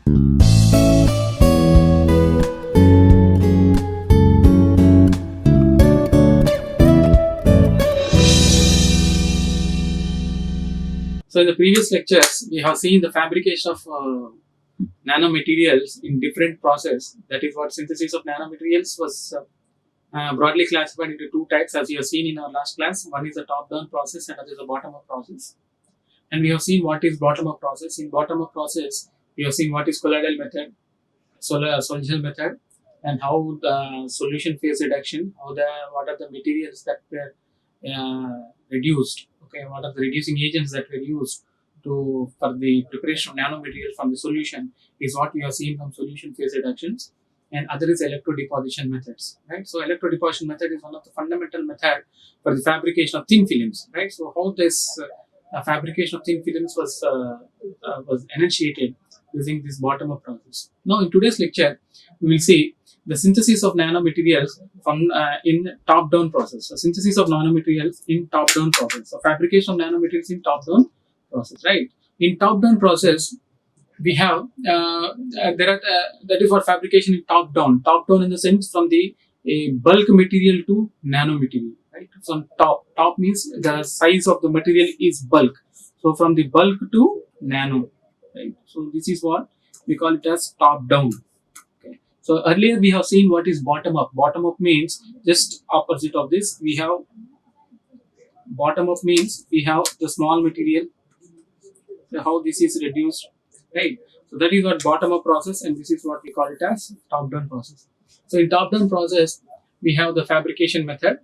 So in the previous lectures, we have seen the fabrication of nanomaterials in different process. That is what synthesis of nanomaterials was broadly classified into two types, as you have seen in our last class. One is a top-down process and other is a bottom-up process. And we have seen what is bottom-up process. In bottom-up process, we have seen what is colloidal method, Solgel method, and how the solution phase reduction, what are the materials that were reduced. Okay, what are the reducing agents that were used for the preparation of nanomaterial from the solution is what we have seen from solution phase reductions. And other is electrodeposition methods, right? So electrodeposition method is one of the fundamental method for the fabrication of thin films, right? So how this fabrication of thin films was initiated using this bottom-up process. Now in today's lecture, we will see the synthesis of nanomaterials from in top-down process. So synthesis of nanomaterials in top-down process. So fabrication of nanomaterials in top-down process, right? In top-down process, we have that is what fabrication in top-down. Top-down in the sense from the bulk material to nanomaterial, right? From top means the size of the material is bulk. So from the bulk to nano, right? So this is what we call it as top-down. So earlier we have seen what is bottom up. Bottom up means just opposite of this. We have bottom up means we have the small material. So how this is reduced, right? So that is what bottom up process, and this is what we call it as top down process. So in top down process, we have the fabrication method.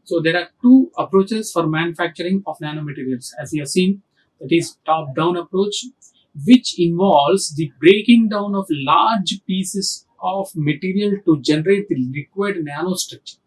So there are two approaches for manufacturing of nanomaterials, as you have seen. That is top down approach, which involves the breaking down of large pieces of material to generate the required nanostructure,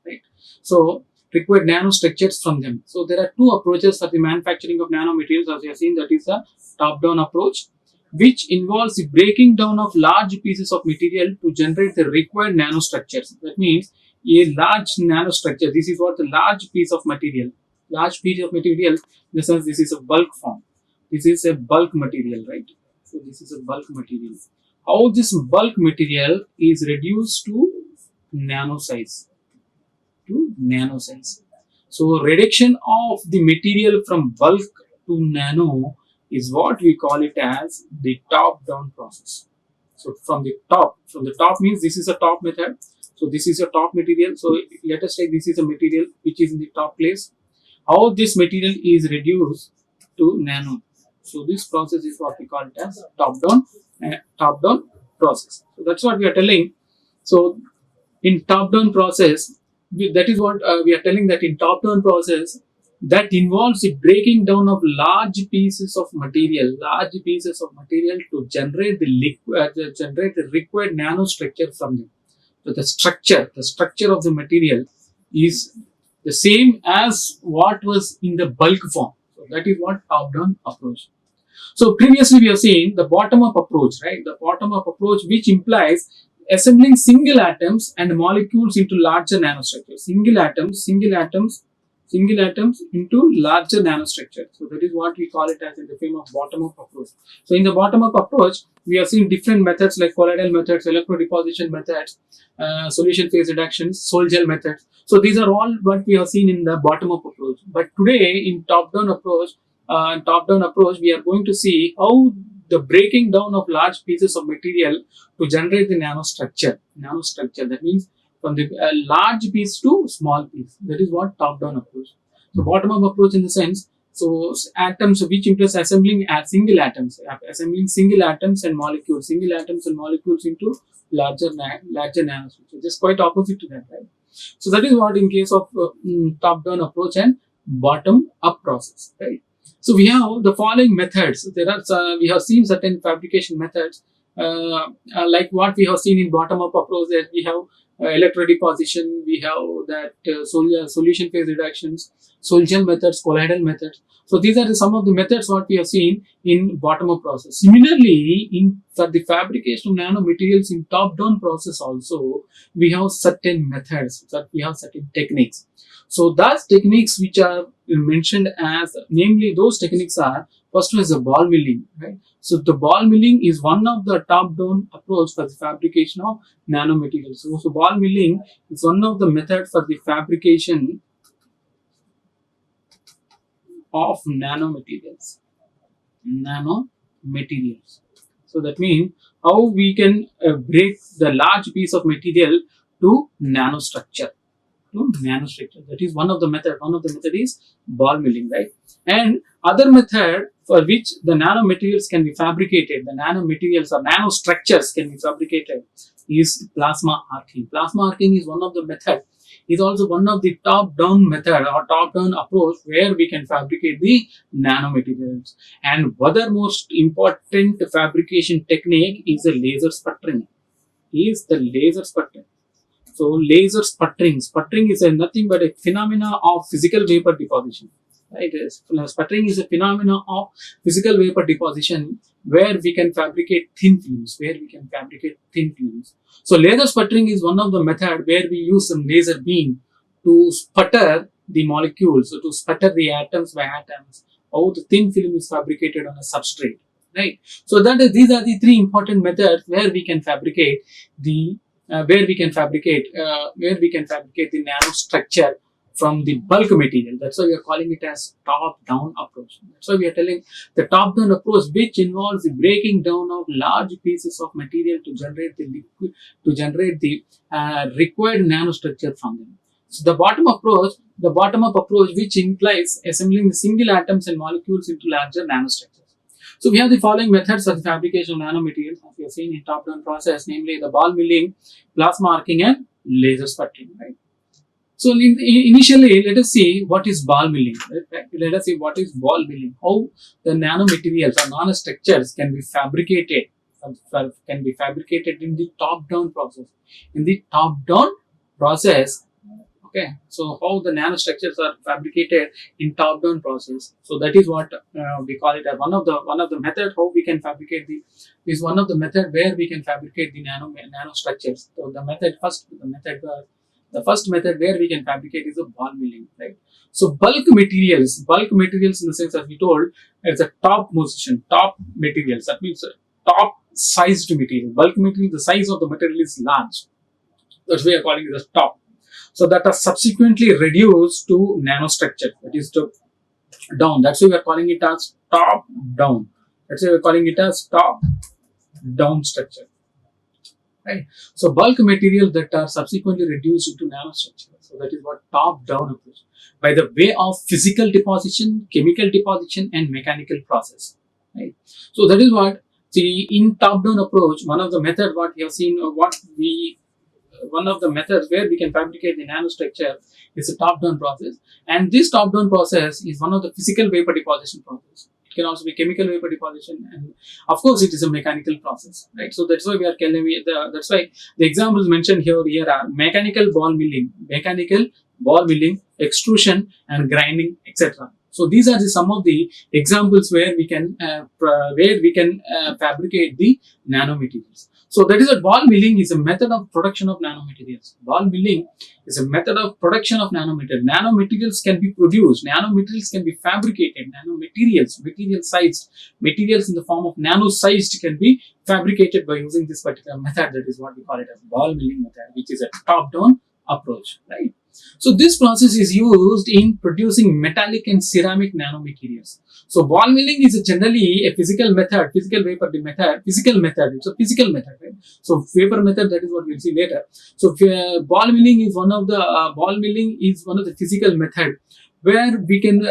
right? So required nanostructures from them. So there are two approaches for the manufacturing of nanomaterials, as you have seen. That is the top-down approach, which involves the breaking down of large pieces of material to generate the required nanostructures. That means a large nanostructure. This is what the large piece of material. Large piece of material, in the sense this is a bulk form. This is a bulk material, right? So this is a bulk material. How this bulk material is reduced to nano size. So reduction of the material from bulk to nano is what we call it as the top-down process. So from the top means this is a top method. So this is a top material. So let us take this is a material which is in the top place. How this material is reduced to nano. So this process is what we call it as top-down process. So that's what we are telling. So in top-down process, that is what we are telling, that in top-down process that involves the breaking down of large pieces of material to generate the required nanostructure from them. So the structure of the material is the same as what was in the bulk form. So that is what top-down approach. So previously we have seen the bottom-up approach, right? The bottom-up approach, which implies assembling single atoms and molecules into larger nanostructures. Single atoms into larger nanostructures. So that is what we call it as in the form of bottom-up approach. So in the bottom-up approach, we have seen different methods like colloidal methods, electrodeposition methods, solution phase reductions, Sol-Gel methods. So these are all what we have seen in the bottom-up approach. But today in top-down approach, we are going to see how the breaking down of large pieces of material to generate the nanostructure. That means from the large piece to small piece. That is what top-down approach. So bottom-up approach in the sense, so atoms, which implies assembling single atoms and molecules into larger nanostructure. Just quite opposite to that, right? So that is what in case of top-down approach and bottom-up process, right? So we have the following methods. We have seen certain fabrication methods like what we have seen in bottom-up approach. That we have electrodeposition, we have that solution phase reductions, Sol-Gel methods, colloidal methods. So these are some of the methods what we have seen in bottom-up process. Similarly, for the fabrication of nanomaterials in top-down process also, we have certain methods, we have certain techniques. So those techniques which are mentioned as, namely those techniques are, first one is the ball milling, right? So the ball milling is one of the top-down approach for the fabrication of nanomaterials. So ball milling is one of the method for the fabrication of nanomaterials. Nanomaterials. So that means how we can break the large piece of material to nanostructure. That is one of the method. One of the method is ball milling, right? And other method for which the nanomaterials can be fabricated, the nanomaterials or nanostructures can be fabricated, is plasma arcing. Plasma arcing is one of the method. Is also one of the top-down method or top-down approach where we can fabricate the nanomaterials. And other most important fabrication technique is the laser sputtering. So laser sputtering. Sputtering is nothing but a phenomena of physical vapor deposition. Right? Sputtering is a phenomena of physical vapor deposition where we can fabricate thin films. So laser sputtering is one of the method where we use some laser beam to sputter the molecules, so to sputter the atoms by atoms. How the thin film is fabricated on a substrate. Right? So these are the three important methods where we can fabricate the the nanostructure from the bulk material. That's why we are calling it as top-down approach. That's why we are telling the top-down approach, which involves the breaking down of large pieces of material to generate the liquid, to generate the required nanostructure from them. So the bottom-up approach, which implies assembling single atoms and molecules into larger nanostructures. So we have the following methods for the fabrication of nanomaterials, as we have seen in top-down process, namely the ball milling, plasma arcing, and laser sputtering. Right. So initially, let us see what is ball milling. Let us see what is ball milling. How the nanomaterials or nanostructures can be fabricated in the top-down process. Okay, so how the nanostructures are fabricated in top-down process. So that is what we call it as one of the method how we can fabricate is one of the method where we can fabricate the nanostructures. So the first method where we can fabricate is a ball milling, right? So bulk materials in the sense, as we told, is a top materials. That means top sized material. Bulk material, the size of the material is large. That's why we are calling it as top. So that are subsequently reduced to nanostructure, that is to down. That's why we are calling it as top down. Structure. Right. So bulk material that are subsequently reduced into nanostructure. So that is what top down approach. By the way of physical deposition, chemical deposition, and mechanical process. Right. So that is what, see, in top down approach, one of the method what we have seen, one of the methods where we can fabricate the nanostructure is a top-down process, and this top-down process is one of the physical vapor deposition process. It can also be chemical vapor deposition, and of course, it is a mechanical process, right? So that's why we are that's why the examples mentioned here are mechanical ball milling, extrusion, and grinding, etc. So these are some of the examples where we can fabricate the nanomaterials. So that is what ball milling is a method of production of nanomaterials. Nanomaterials can be produced. Nanomaterials can be fabricated. Materials in the form of nano-sized can be fabricated by using this particular method. That is what we call it as ball milling method, which is a top-down approach, right? So this process is used in producing metallic and ceramic nanomaterials. So ball milling is generally a physical method. It's a physical method, right? So vapor method, that is what we'll see later. So ball milling is one of the physical method where we can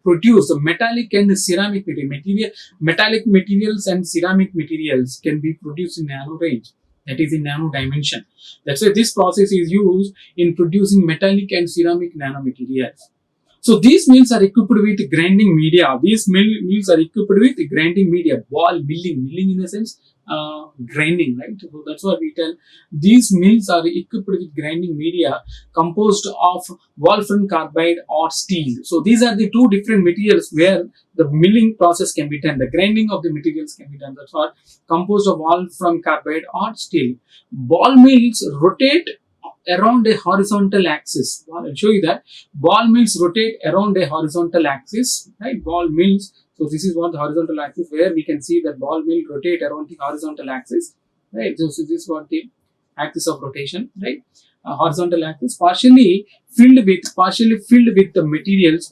produce metallic and ceramic material. Metallic materials and ceramic materials can be produced in nano range. That is in nano dimension. That's why this process is used in producing metallic and ceramic nanomaterials. So these mills are equipped with grinding media. Ball milling in the sense grinding, right? So that's what we tell. These mills are equipped with grinding media composed of wolfram carbide or steel. So these are the two different materials where the milling process can be done. The grinding of the materials can be done. That's what composed of wolfram carbide or steel. Ball mills rotate around a horizontal axis. I'll show you that. Ball mills rotate around a horizontal axis, right? Ball mills. So this is what the horizontal axis, where we can see that ball mill rotate around the horizontal axis, right? So this is what the axis of rotation, right? Horizontal axis, partially filled with the materials,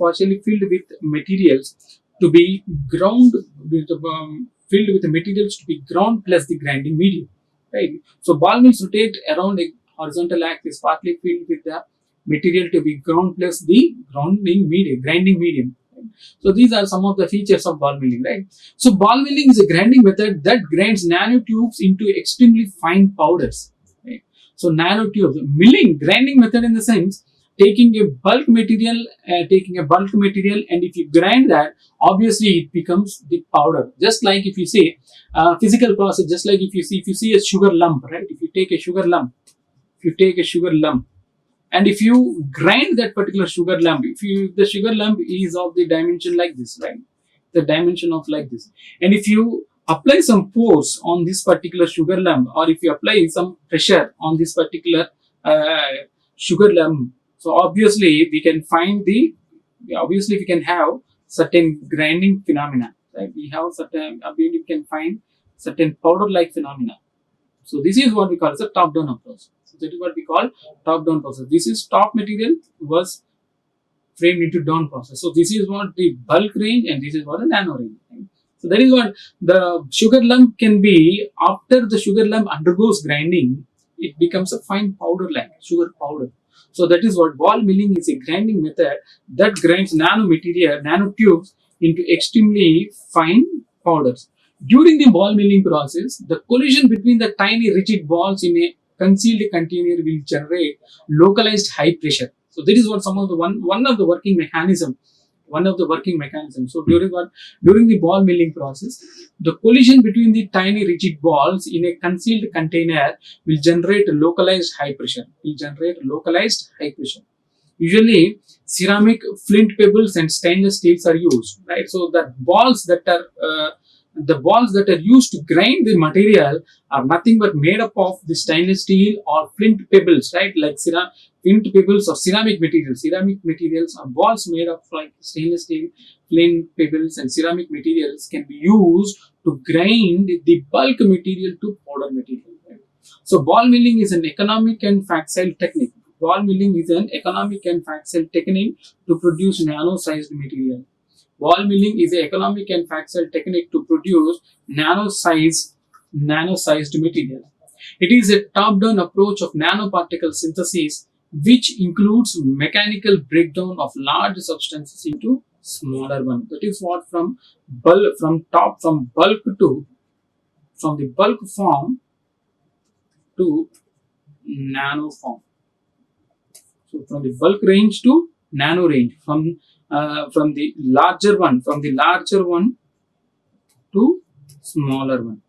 to be ground with filled with the materials to be ground plus the grinding medium, right? So ball mills rotate around a horizontal axis partly filled with the material to be ground plus the grinding medium. Right? So these are some of the features of ball milling, right? So ball milling is a grinding method that grinds nanotubes into extremely fine powders. Right? So nanotubes, grinding method in the sense taking a bulk material, and if you grind that, obviously it becomes the powder. Just like if you say physical process, just like if you see a sugar lump, right? If you take a sugar lump, and if you grind that particular sugar lump, the sugar lump is of the dimension like this, right? The dimension of like this, and if you apply some force on this particular sugar lump, or if you apply some pressure on this particular sugar lump, so obviously we can have certain grinding phenomena, right? We can find certain powder like phenomena. So this is what we call as a top-down approach. So that is what we call top-down process. This is top material was framed into down process. So this is what the bulk range, and this is what the nano range. Right? So that is what the sugar lump can be. After the sugar lump undergoes grinding, it becomes a fine powder like sugar powder. So that is what ball milling is, a grinding method that grinds nanotubes into extremely fine powders. During the ball milling process, the collision between the tiny rigid balls in a concealed container will generate localized high pressure. So that is what one of the working mechanism. So during the ball milling process, the collision between the tiny rigid balls in a concealed container will generate localized high pressure. Usually, ceramic, flint pebbles, and stainless steels are used. Right, so the balls that are used to grind the material are nothing but made up of the stainless steel or flint pebbles, right? Like flint pebbles or ceramic materials. Ceramic materials are balls made of like stainless steel, flint pebbles, and ceramic materials can be used to grind the bulk material to powder material. Right? So ball milling is an economic and facile technique. To produce nano-sized material. Ball milling is an economic and facile technique to produce nano-sized material. It is a top-down approach of nanoparticle synthesis, which includes mechanical breakdown of large substances into smaller ones. That is what from the bulk form to nano form. So from the bulk range to nano range, from the larger one to smaller one.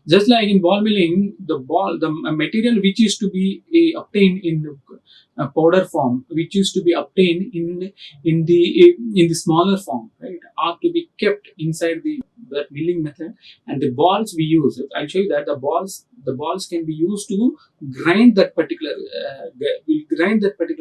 Just like in ball milling, the material which used to be obtained in powder form, which used to be obtained in the smaller form, right, are to be kept inside that milling method. And the balls we use, I'll show you that the balls can be used to grind that particular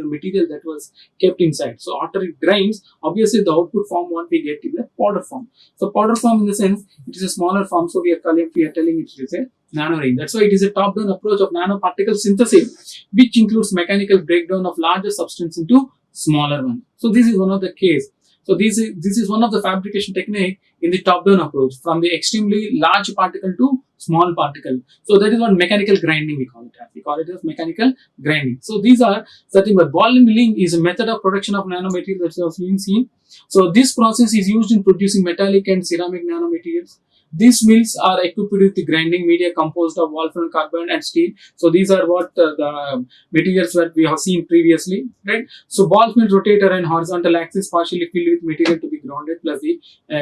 material that was kept inside. So after it grinds, obviously the output form what we get is a powder form. So powder form in the sense it is a smaller form. So we are telling it is a nano range. That's why it is a top-down approach of nanoparticle synthesis, which includes mechanical breakdown of larger substance into smaller one. So this is one of the case. So this is one of the fabrication technique in the top-down approach, from the extremely large particle to small particle. So that is what mechanical grinding we call it as. We call it as mechanical grinding. So these are certain, but ball milling is a method of production of nanomaterials that has been seen. So this process is used in producing metallic and ceramic nanomaterials. These mills are equipped with the grinding media composed of wolfram carbon and steel. So these are what the materials that we have seen previously, right? So ball mills rotate around horizontal axis, partially filled with material to be grounded plus the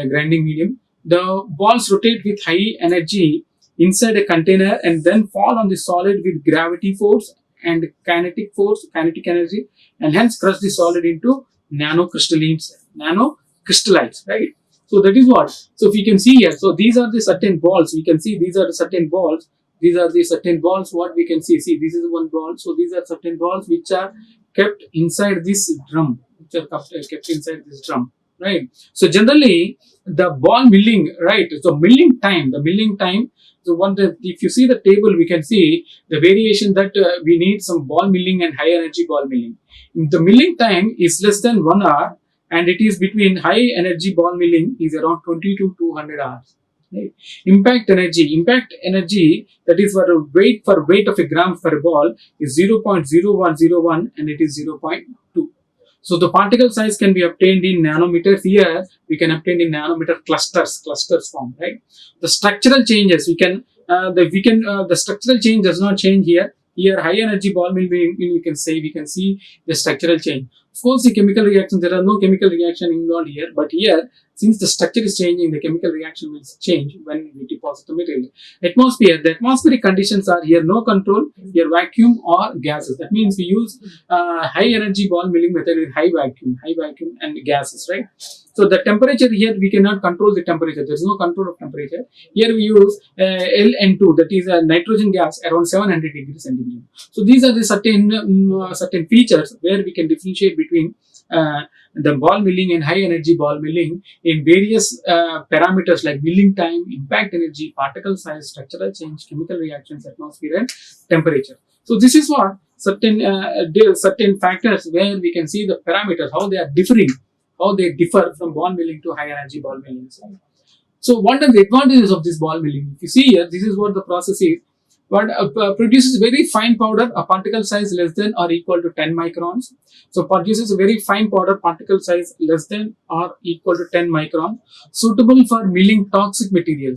grinding medium. The balls rotate with high energy inside a container and then fall on the solid with gravity force and kinetic energy, and hence crush the solid into nanocrystallites, right? So that is what. So if you can see here, so these are the certain balls. We can see these are the certain balls. These are the certain balls what we can see. See, this is one ball. So these are certain balls which are kept inside this drum, kept inside this drum, right? So generally the ball milling, right? So the milling time. So if you see the table, we can see the variation that we need some ball milling and high energy ball milling. The milling time is less than 1 hour, and it is between high energy ball milling is around 20 to 200 hours. Right? Impact energy that is for weight of a gram per ball is 0.0101 and it is 0.2. So the particle size can be obtained in nanometers. Here we can obtain in nanometer clusters form, right? The structural changes the structural change does not change here. Here high energy ball mill we can see the structural change. Of course, the chemical reaction, there are no chemical reaction involved here, but here since the structure is changing, the chemical reaction will change when we deposit the material. The atmospheric conditions are here no control, here vacuum or gases. That means we use high energy ball milling method with high vacuum and gases, right? So the temperature here we cannot control the temperature. There is no control of temperature. Here we use LN2, that is a nitrogen gas around 700 degrees centigrade. So these are the certain features where we can differentiate between the ball milling and high energy ball milling in various parameters like milling time, impact energy, particle size, structural change, chemical reactions, atmosphere, and temperature. So this is what certain factors where we can see the parameters, how they are differing, how they differ from ball milling to high energy ball milling. So what are the advantages of this ball milling? If you see here, this is what the process is. But produces very fine powder, a particle size less than or equal to 10 microns. So produces a very fine powder, particle size less than or equal to 10 microns, suitable for milling toxic material,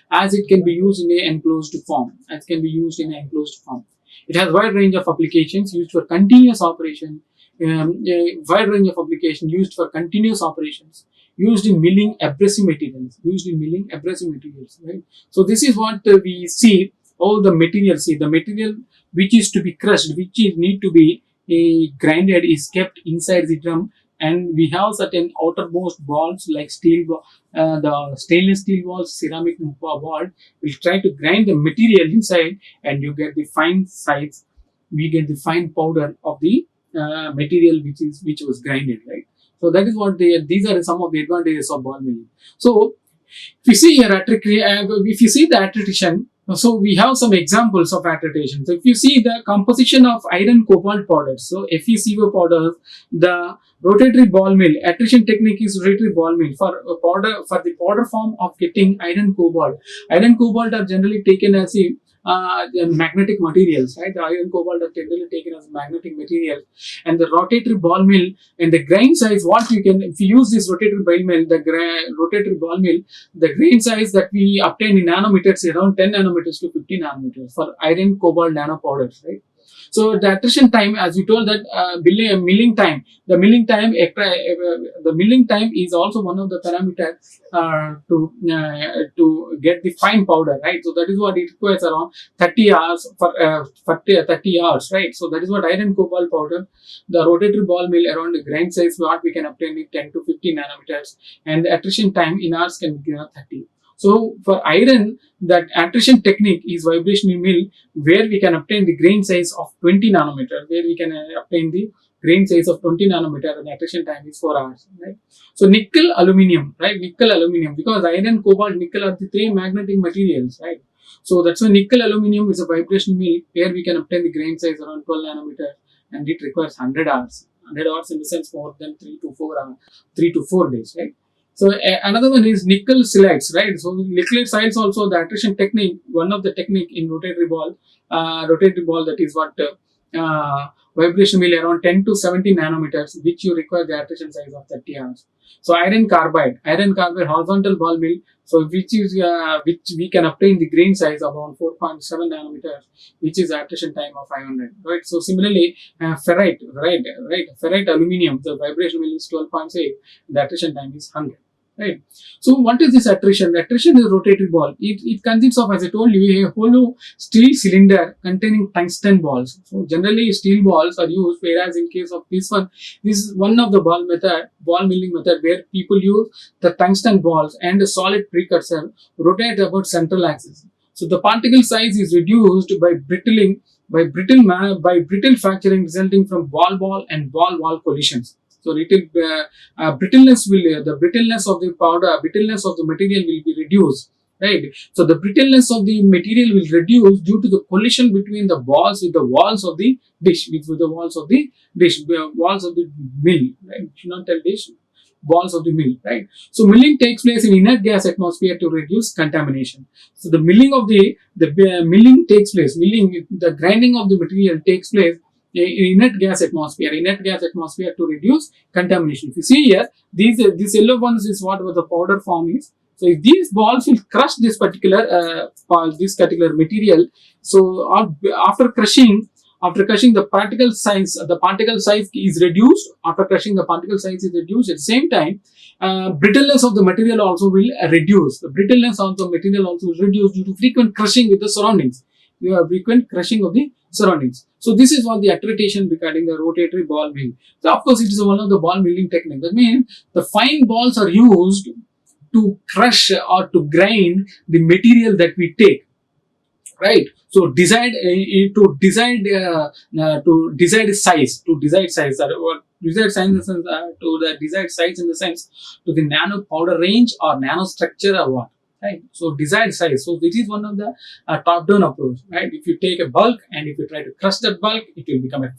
as it can be used in an enclosed form. It has wide range of applications used for continuous operation, used in milling abrasive materials, right? So this is what we see. All the materials, the material which is to be crushed, need to be grinded, is kept inside the drum, and we have certain outermost balls like the stainless steel balls, ceramic ball. We'll try to grind the material inside, and you get the fine size. We get the fine powder of the material which was grinded, right? So that is what these are some of the advantages of ball milling. So if you see here, if you see the attrition, so we have some examples of attrition. So if you see the composition of iron cobalt powders, so FeCO powders, the rotatory ball mill, attrition technique is rotatory ball mill for the powder form of getting iron cobalt. Iron cobalt are generally taken as magnetic materials, right? The iron cobalt are generally taken as magnetic material, and the rotatory ball mill and the grain size. If you use this rotatory ball mill, the grain size that we obtain in nanometers is around 10 nanometers to 50 nanometers for iron cobalt nano powders, right? So the attrition time, as we told that milling time, the milling time is also one of the parameters to get the fine powder, right? So that is what it requires around 30 hours for 30 hours, right? So that is what iron cobalt powder, the rotatory ball mill around the grain size what we can obtain is 10 to 50 nanometers, and the attrition time in hours can be 30. So for iron, that attrition technique is vibrational mill, where we can obtain the grain size of 20 nanometer, and the attrition time is 4 hours, right? So nickel aluminum, because iron, cobalt, nickel are the three magnetic materials, right? So that's why nickel aluminum is a vibrational mill where we can obtain the grain size around 12 nanometer, and it requires 100 hours. 100 hours in the sense more than 3 to 4 days, right? So another one is nickel silates, right? So nickel silates also the attrition technique, one of the technique in rotatory ball, that is what vibration mill around 10 to 17 nanometers, which you require the attrition size of 30 hours. So iron carbide horizontal ball mill, so which we can obtain the grain size around 4.7 nanometers, which is attrition time of 500, right? So similarly, ferrite aluminum, the vibration mill is 12.8, the attrition time is 100. right? So what is this attrition? Attrition is a rotatory ball. It consists of, as I told you, a hollow steel cylinder containing tungsten balls. So generally steel balls are used, whereas in case of this one, this is one of the ball milling method, where people use the tungsten balls and a solid precursor rotate about central axis. So the particle size is reduced by brittling, by brittle fracturing resulting from ball and ball collisions. So the brittleness of the powder, brittleness of the material will be reduced, right? So the brittleness of the material will reduce due to the collision between the balls with the walls of the dish, walls of the mill, right? Should not tell dish, walls of the mill, right? So milling takes place in inert gas atmosphere to reduce contamination. So the milling takes place, the grinding of the material takes place in inert gas atmosphere to reduce contamination. If you see here, these yellow ones is what the powder form is. So if these balls will crush this particular material, so after crushing, the particle size is reduced. After crushing, the particle size is reduced. At the same time, brittleness of the material also will reduce. The brittleness of the material also will reduce due to frequent crushing with the surroundings. You have frequent crushing of the surroundings. So this is what the accreditation regarding the rotatory ball mill. So of course, it is one of the ball milling technique. That means the fine balls are used to crush or to grind the material that we take, right? So decide size to the desired size in the sense to the nano powder range or nano structure or what, right? So desired size. So this is one of the top down approach, right? If you take a bulk and if you try to crush that bulk, it will become a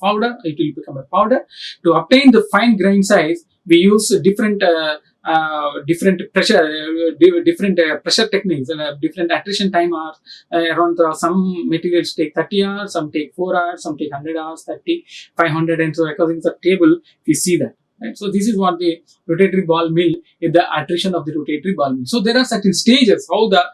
powder. To obtain the fine grain size, we use different pressure techniques and different attrition time hours. Some materials take 30 hours, some take 4 hours, some take 100 hours, 30, 500, and so according to the table, you see that. Right? So this is what the rotatory ball mill is, the attrition of the rotatory ball mill. So there are certain stages how the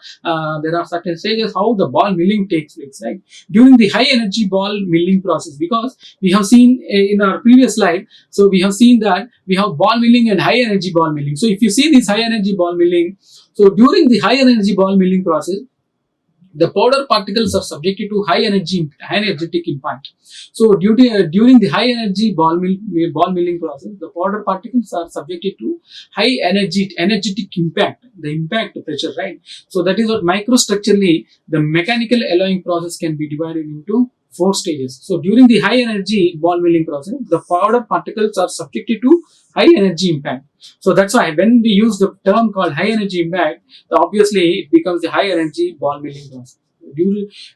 ball milling takes place, right? During the high energy ball milling process, because we have seen in our previous slide, so we have seen that we have ball milling and high energy ball milling. So if you see this high energy ball milling, so during the high energy ball milling process, the powder particles are subjected to high energetic impact. So during the high energy ball milling process, the powder particles are subjected to high energetic impact, the impact pressure, right? So that is what microstructurally the mechanical alloying process can be divided into 4 stages. So during the high energy ball milling process, the powder particles are subjected to high energy impact. So that's why when we use the term called high energy impact, obviously it becomes the high energy ball milling process.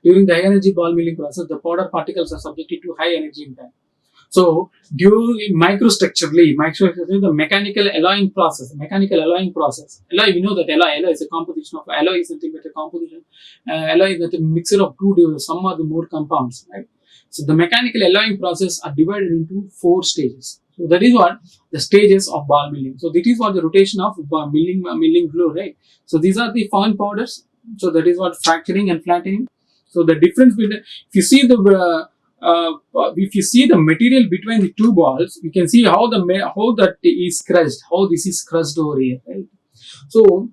During the high energy ball milling process, the powder particles are subjected to high energy impact. So during microstructurally, the mechanical alloying process. Alloy, we know that alloy is a composition of, alloy is nothing but a composition. Alloy is a mixture of some or the more compounds, right? So the mechanical alloying process are divided into 4 stages. So that is what the stages of ball milling. So this is what the rotation of milling flow, right? So these are the fine powders. So that is what fracturing and flattening. So the difference between, if you see the material between the 2 balls, you can see how that is crushed, how this is crushed over here, right? So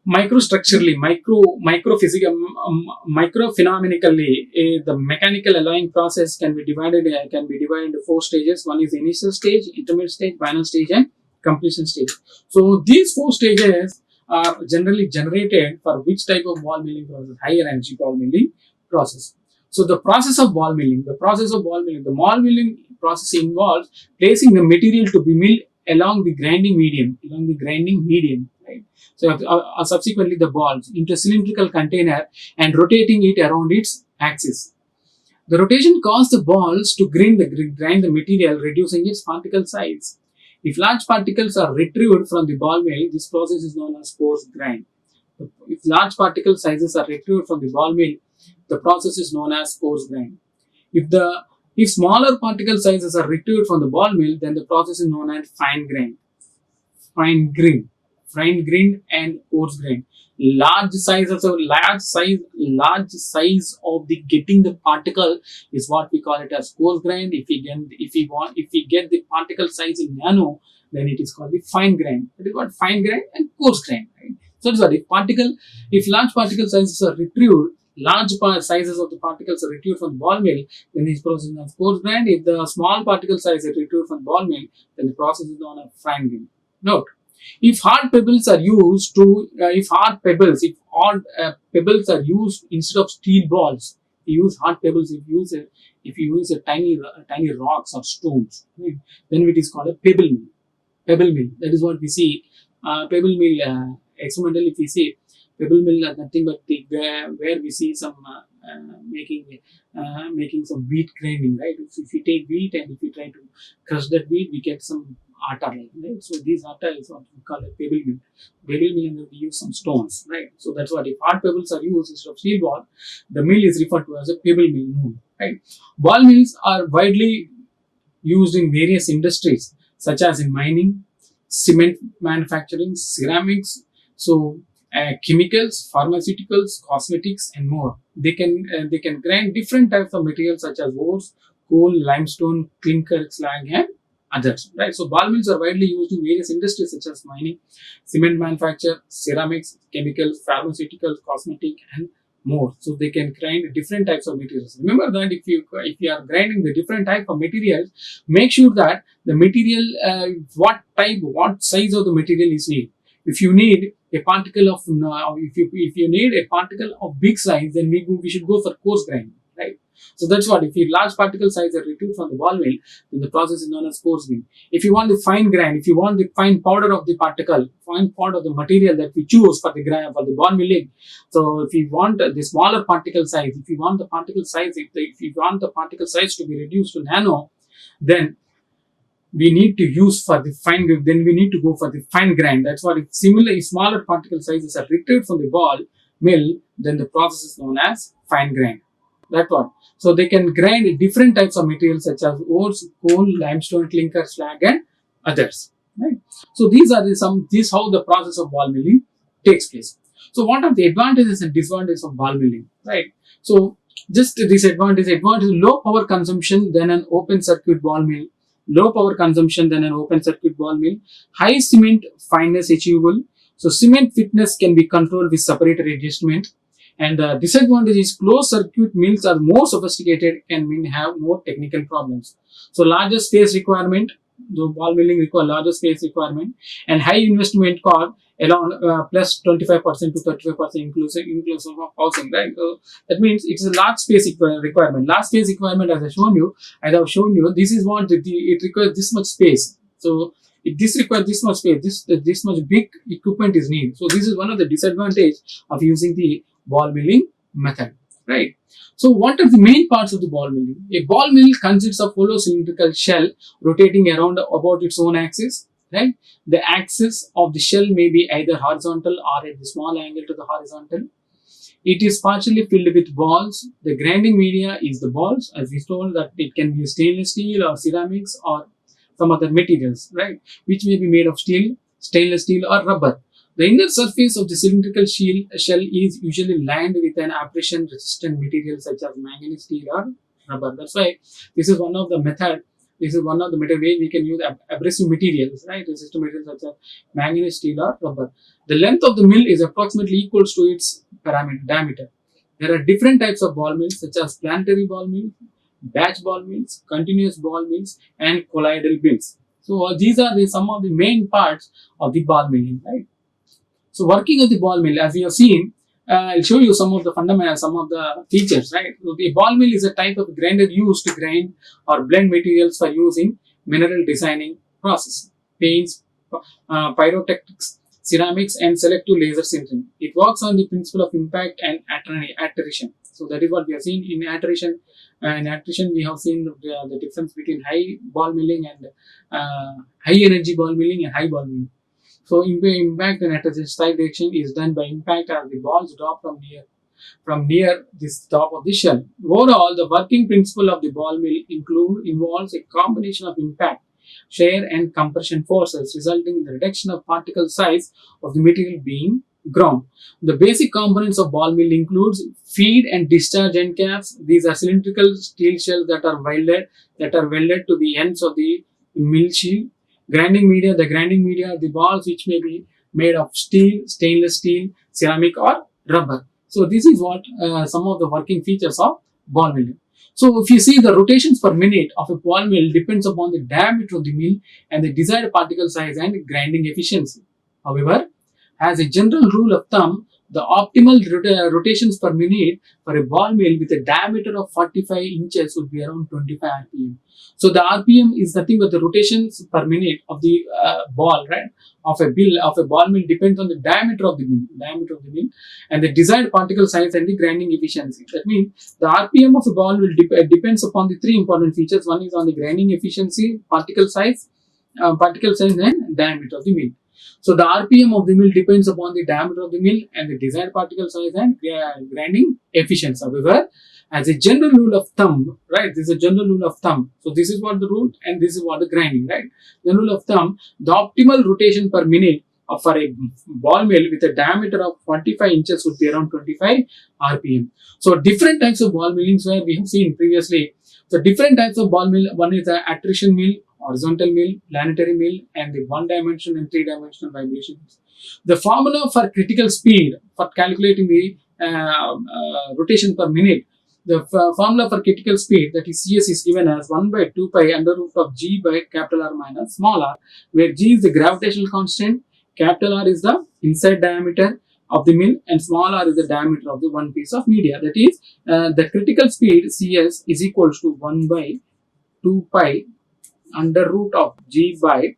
microstructurally, microphenomenically, the mechanical alloying process can be divided into 4 stages. One is initial stage, intermediate stage, final stage, and completion stage. So these 4 stages are generally generated for which type of ball milling process? Higher energy ball milling process. So the process of ball milling, the ball milling process involves placing the material to be milled along the grinding medium, right? So subsequently the balls into a cylindrical container and rotating it around its axis. The rotation causes the balls to grind the material, reducing its particle size. If large particles are retrieved from the ball mill, this process is known as coarse grind. If large particle sizes are retrieved from the ball mill, the process is known as coarse grind. If smaller particle sizes are retrieved from the ball mill, then the process is known as fine grind. fine grained and coarse grained. Large size of the getting the particle is what we call it as coarse grained. If we get the particle size in nano, then it is called the fine grain. It is called fine grain and coarse grain. Right? So that's what if large particle sizes are retrieved, sizes of the particles are retrieved from the ball mill, then this process is known as coarse grain. If the small particle size is retrieved from the ball mill, then the process is known as fine grain. Note: if hard pebbles are used are used instead of steel balls, you use hard pebbles. If you use a tiny rocks or stones, right, then it is called a pebble mill. Pebble mill. That is what we see. Pebble mill experimental. If we see pebble mill, nothing but where we see some making some wheat grinding, right? If you take wheat and if you try to crush that wheat, we get some atta, right? So these atta is what we call a pebble mill. Pebble mill, and we use some stones, right? So that's what if hard pebbles are used instead of steel ball, the mill is referred to as a pebble mill, right? Ball mills are widely used in various industries such as in mining, cement manufacturing, ceramics, so chemicals, pharmaceuticals, cosmetics, and more. They can grind different types of materials such as ores, coal, limestone, clinker, slag, and others. Right. So ball mills are widely used in various industries such as mining, cement manufacture, ceramics, chemicals, pharmaceuticals, cosmetic, and more. So they can grind different types of materials. Remember that if you are grinding the different type of materials, make sure that the material what size of the material is needed. If you need a particle of if you need a particle of big size, then we should go for coarse grinding, right? So that's what, if your large particle size are retrieved from the ball mill, then the process is known as coarse grinding. If you want the fine grind, if you want the fine powder of the particle, fine powder of the material that we choose for the ball milling, so if you want the smaller particle size, if you want the particle size to be reduced to nano, then we need to use for the fine grind, then we need to go for the fine grind. That's what, if smaller particle sizes are retrieved from the ball mill, then the process is known as fine grind. That's what. So they can grind different types of materials such as ores, coal, limestone, clinker, slag, and others. Right. So this is how the process of ball milling takes place. So what are the advantages and disadvantages of ball milling? Right. So just advantage: low power consumption than an open circuit ball mill. Low power consumption than an open circuit ball mill. High cement fineness achievable. So cement fitness can be controlled with separator adjustment. And the disadvantage is closed circuit mills are more sophisticated and may have more technical problems. So larger space requirement, the ball milling require larger space requirement, and high investment cost along plus 25% to 35% inclusive of housing, right? So that means it's a large space requirement. Large space requirement, as I have shown you, this is what it requires this much space. So if this requires this much space, this much big equipment is needed. So this is one of the disadvantage of using the ball milling method, right? So what are the main parts of the ball milling? A ball mill consists of hollow cylindrical shell rotating around about its own axis, right? The axis of the shell may be either horizontal or at the small angle to the horizontal. It is partially filled with balls. The grinding media is the balls, as we told that it can be stainless steel or ceramics or some other materials, right? Which may be made of steel, stainless steel, or rubber. The inner surface of the cylindrical shell is usually lined with an abrasion-resistant material such as manganese steel or rubber. That's why this is one of the method way we can use abrasive materials, right? Resistant materials such as manganese steel or rubber. The length of the mill is approximately equal to its diameter. There are different types of ball mills such as planetary ball mills, batch ball mills, continuous ball mills, and colloidal mills. So these are some of the main parts of the ball milling, right? So working of the ball mill, as you have seen, I'll show you some of the features, right? So the ball mill is a type of grinder used to grind or blend materials for use in mineral designing process, paints, pyrotechnics, ceramics, and selective laser sintering. It works on the principle of impact and attrition. So that is what we have seen in attrition. In attrition, we have seen the difference between high ball milling and high energy ball milling and high ball milling. So impact and attrition side direction is done by impact as the balls drop from near this top of the shell. Overall, the working principle of the ball mill involves a combination of impact shear and compression forces, resulting in the reduction of particle size of the material being ground. The basic components of ball mill includes feed and discharge end caps. These are cylindrical steel shells that are welded to the ends of the mill shield. Grinding media, the grinding media, the balls which may be made of steel, stainless steel, ceramic or rubber. So this is what some of the working features of ball milling. So if you see, the rotations per minute of a ball mill depends upon the diameter of the mill and the desired particle size and grinding efficiency. However, as a general rule of thumb, the optimal rotations per minute for a ball mill with a diameter of 45 inches would be around 25 rpm. So the rpm is nothing but the rotations per minute of the ball, right? Of a ball mill depends on the diameter of the mill, and the desired particle size and the grinding efficiency. That means the rpm of a ball will depends upon the three important features. One is on the grinding efficiency, particle size, and diameter of the mill. So the RPM of the mill depends upon the diameter of the mill and the desired particle size and grinding efficiency. However, as a general rule of thumb, right? This is a general rule of thumb. So this is what the rule and this is what the grinding, right? The rule of thumb, the optimal rotation per minute for a ball mill with a diameter of 45 inches would be around 25 RPM. So different types of ball millings where we have seen previously. So different types of ball mill. One is the attrition mill, horizontal mill, planetary mill, and the one-dimensional and three-dimensional vibrations. The formula for critical speed for calculating the rotation per minute, the formula for critical speed, that is CS, is given as 1 by 2 pi under root of G by capital R minus small r, where G is the gravitational constant, capital R is the inside diameter of the mill, and small r is the diameter of the one piece of media. That is, the critical speed CS is equals to 1 by 2 pi under root of G by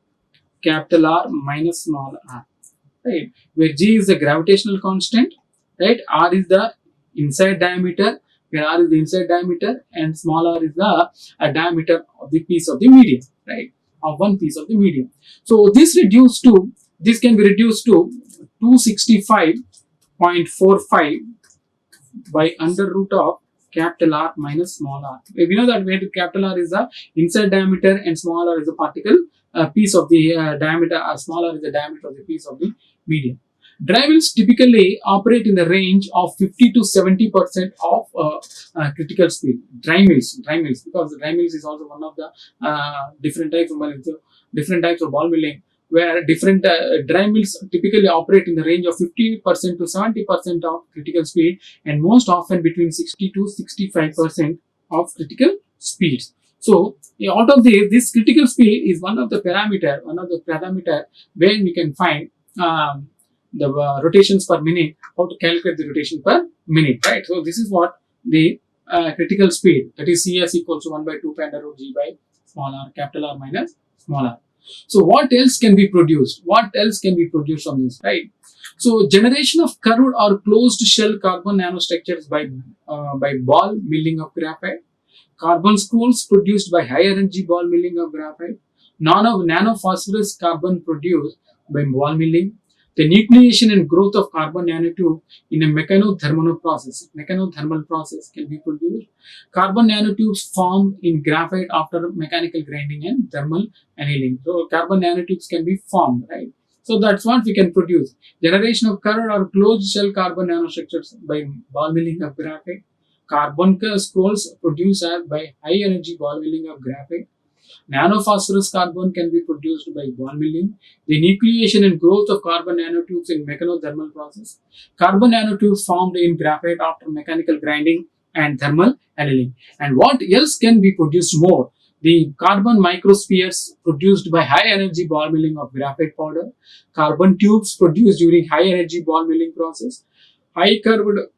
capital R minus small r, right? Where G is the gravitational constant, right? R is the inside diameter, where R is the inside diameter, and small r is the diameter of the piece of the medium, right? Of one piece of the medium. So this can be reduced to 265.45 by under root of capital R minus small r. We know that where capital R is the inside diameter and small r is the particle piece of the diameter, small r is the diameter of the piece of the medium. Dry mills typically operate in the range of 50 to 70% of critical speed. Dry mills, because the dry mills is also one of the different types of ball milling, where different dry mills typically operate in the range of 50% to 70% of critical speed, and most often between 60 to 65% of critical speeds. So out of this critical speed is one of the parameter where we can find the rotations per minute, how to calculate the rotation per minute, right? So this is what the critical speed, that is CS equals to 1 by 2 pi under root G by small r, capital R minus small r. So what else can be produced? From this, right? So generation of curved or closed shell carbon nanostructures by ball milling of graphite, carbon spools produced by high energy ball milling of graphite, nanophosphorus carbon produced by ball milling, the nucleation and growth of carbon nanotube in a mechanothermal process can be produced. Carbon nanotubes formed in graphite after mechanical grinding and thermal annealing. So carbon nanotubes can be formed, right? So that's what we can produce. Generation of curved or closed shell carbon nanostructures by ball milling of graphite. Carbon scrolls produced by high energy ball milling of graphite. Nanophosphorus carbon can be produced by ball milling. The nucleation and growth of carbon nanotubes in mechanothermal process. Carbon nanotubes formed in graphite after mechanical grinding and thermal annealing. And what else can be produced more? The carbon microspheres produced by high energy ball milling of graphite powder. Carbon tubes produced during high energy ball milling process. Highly curved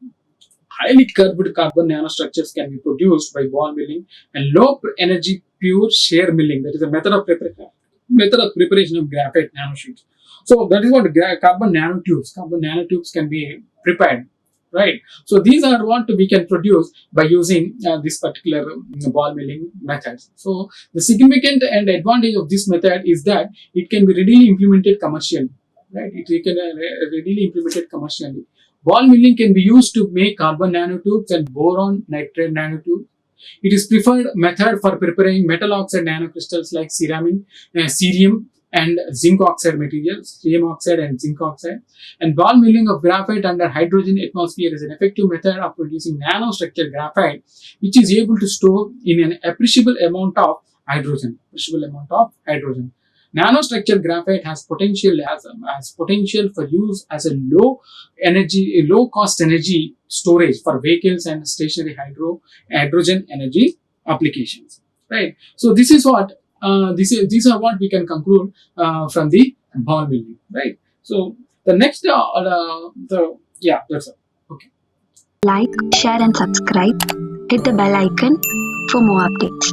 carbon nanostructures can be produced by ball milling, and low energy pure shear milling, that is a method of preparation of graphite nanosheets. So that is what carbon nanotubes can be prepared, right? So these are what we can produce by using this particular ball milling methods. So the significant and advantage of this method is that it can be readily implemented commercially, right? It can readily implemented commercially. Ball milling can be used to make carbon nanotubes and boron nitride nanotubes. It is preferred method for preparing metal oxide nanocrystals like cerium and zinc oxide materials, cerium oxide and zinc oxide. And ball milling of graphite under hydrogen atmosphere is an effective method of producing nanostructured graphite, which is able to store in an appreciable amount of hydrogen. Nanostructured graphite has potential for use as a low cost energy storage for vehicles and stationary hydrogen energy applications. Right. So this is what these are what we can conclude from the ball milling. Right. So the next that's it. Okay. Like, share and subscribe. Hit the bell icon for more updates.